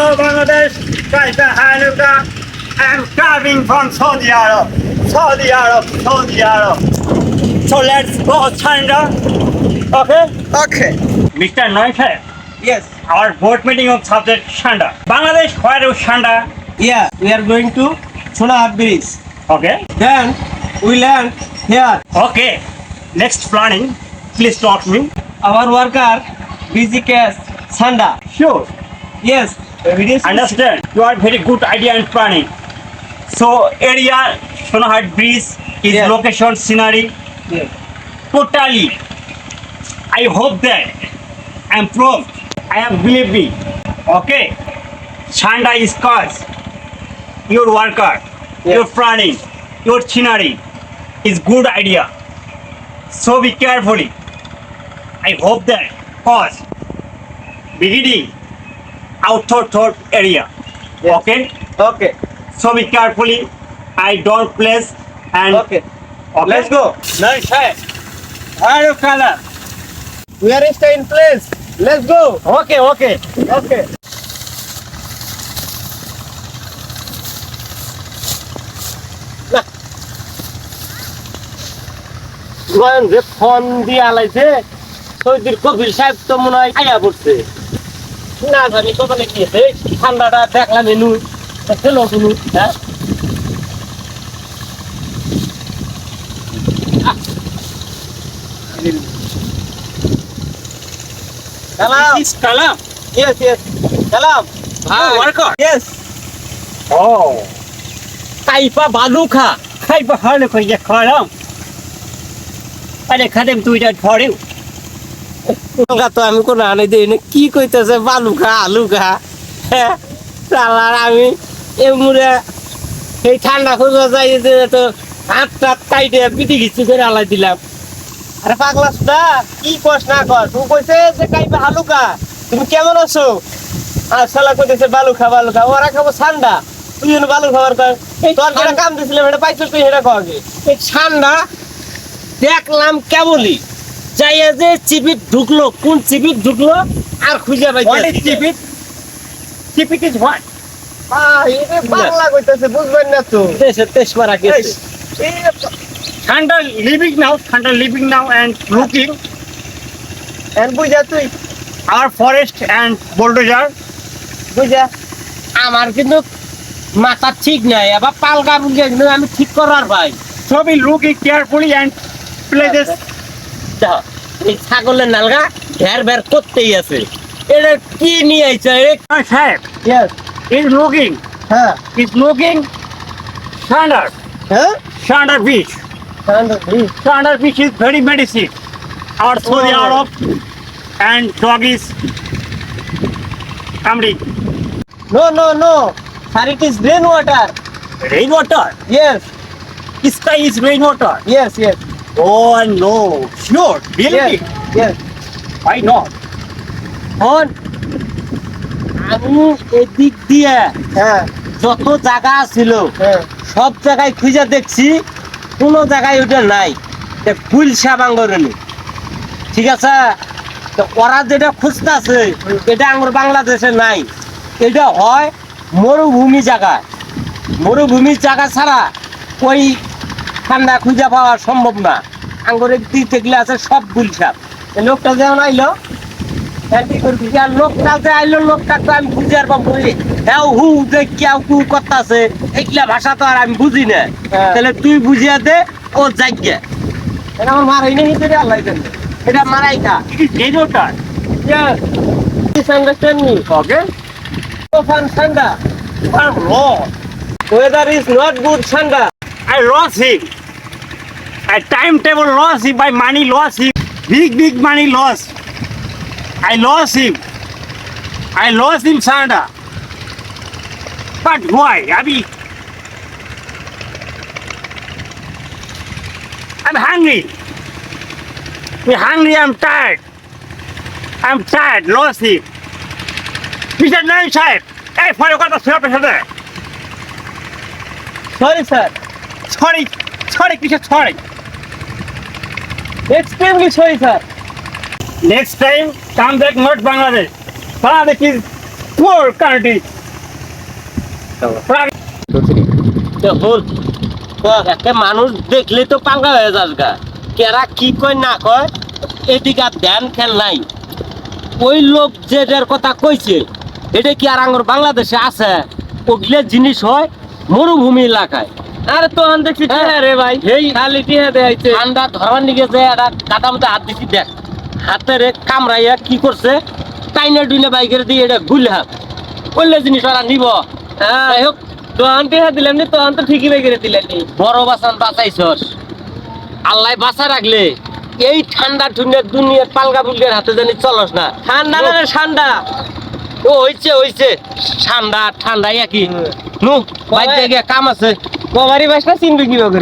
Hello, Bangladesh. Kaifa haluka? I'm coming from Saudi Arab. Saudi Arab. Saudi Arab. So let's go, Chanda. Okay? Okay. Mr. Noisha, Yes. our board meeting of subject Shanda. Bangladesh, where is Shanda? Yeah, we are going to Sonahar Bridge. Okay? Then we land here. Okay. Next planning. Please talk me. Our worker, busy case, Sanda. Sure. Yes. Understand. You are very good idea and planning. So area, Sonahar Bridge, is Yes. location, scenery, Yes. totally. I hope that I am proved. I am believe me. Okay. Chanda is cause. Your worker, Yes. your planning, your scenery is good idea. So be carefully. I hope that cause beginning outer third area. Yes. Okay. Okay. So be carefully. I don't place and Okay. Let's go. No, sir. Hello, color. We are staying in place. Let's go. Okay, okay. Okay. যে phone দিয়ে আলাইছে সৌদির কবির সাহেব তো মনে হয় আয়া পড়ছে না জানি কপালে কি আছে ঠান্ডাটা দেখলাম এনু চলো শুনু হ্যাঁ Salam. This is Kalam. Yes, yes. Salam. Oh, worker. Yes. Oh. Kaifa baluka. Kaifa haluka ya Kalam. আরে খাদেম তুই যা ধরেও তো আমি কোনো আনে দিই না কি কইতেছে বালুকা আলুকা হ্যাঁ চালার আমি এমুরে এই ঠান্ডা খুঁজে যাই যে তো হাত টাত কাইটে পিটি ঘিচি করে আলাই দিলাম আরে পাগলা সুদা কি কস না কর তুই কইছে যে কাইবে হালুকা তুমি কেমন আছো আর শালা কইতেছে বালুকা বালুকা ওরা খাবো ঠান্ডা তুই যেন বালু খাবার কর তোর যেটা কাম দিছিলাম এটা পাইছো তুই সেটা খাওয়াগে এই ঠান্ডা দেখলাম কেবলই যাইয়া যে চিপিট ঢুকলো কোন চিপিট ঢুকলো আর খুঁজে পাইছে What is Chipit? Chipit is what? Bangla কইতেছে বুঝবেন না তো দেশে তেজ মারা গেছে Thunder living now and looking N বুঝা তুই our forest and bulldozer. বুঝা আমার কিন্তু মাথা ঠিক নাই আবার পালকা বুঝে কিন্তু আমি ঠিক করার ভাই So be looking carefully and places. দেখো, এই ছাগলের নালগা ঘের বের করতেই আছে এটা কি নিয়ে আইছে My side yes is looking হ্যাঁ Thunder. হ্যাঁ Thunder beach. Thunder beach is very medicine. Our Saudi Oh. Arab and dog is coming. No sir it is rain water Rainwater. Yes Sky is rainwater. Yes yes Oh no. Sure. Really? Yes Why not? হন আমি এদিক দিয়ে হ্যাঁ যত জায়গা ছিল সব জায়গায় খুঁজে দেখছি কোনো জায়গায় ওটা নাই গুলশা বাঙ্গরনি ঠিক আছে তো ওরা যেটা খুঁজতেছে এটা আমার বাংলাদেশে নাই এটা হয় মরুভূমি ছাড়া ওই ঠান্ডা খুঁজে পাওয়া সম্ভব না আঙ্গুরের দিক থেকে আছে সব গুলশা লোকটা যেমন আইলো লোকটা যে আইলো লোকটা তো আমি বুঝি আর বলি হ্যাঁ হু যে কেউ কু করতেছে এইগুলা ভাষা তো আর আমি বুঝি না তাহলে তুই বুঝিয়া দে ও যাইগে এটা আমার মারাই নেই আল্লাহ এটা মারাই কা It is rainwater. Understand me? Okay. Tofan Sanda. Oh Lord. Weather is not good, Sanda. I lost him. A timetable lost him. My money lost him. Big money lost. I lost him, Sanda. But why? I'm hungry. I'm tired. Lost him. Mr. Nain Sahib. Hey, for your কথা শোনার পেছনে Sorry, sir. sorry, কিসের sorry? Extremely sorry, sir. Next time, come back not Bangladesh. Bangladesh is poor country. দেখুন একটা মানুষ দেখলে তো পাঙ্গা হয়ে যাস গা, কেরা কি কয় না কয় এদিকে আর ধ্যান খেল নাই। ওই লোক যেটার কথা কইছে এটা কি আর আঙ্গুর বাংলাদেশে আছে? ওগুলো জিনিস হয় মরুভূমি এলাকায়। আরে তো আন দেখছি রে ভাই, এই খালি টিহা দেখাইছে। ঠান্ডা ধরবার নিকে যে একটা কাটার মধ্যে হাত দিছি, দেখ হাতে রে কামড়াইয়া কি করছে, টাইনে ডুইনে বাইকের দিয়ে এটা গুলে হাত করলে জিনিস ওরা নিব। যাই হোক, তো আন টিহা দিলেন নি, তো আন তো ঠিকই বেগেরে দিলেন নি। বড় বাসান বাঁচাইছস, আল্লাহ বাঁচা রাখলে এই ঠান্ডা ঠুন্ডা দুনিয়ার পালগা বুলগের হাতে জানি চলস না। ঠান্ডা না রে, ঠান্ডা। ও হইছে ঠান্ডা ঠান্ডা একই। নু বাইক গিয়ে কাম আছে। কবারি বাসটা চিনবে কিভাবে করে?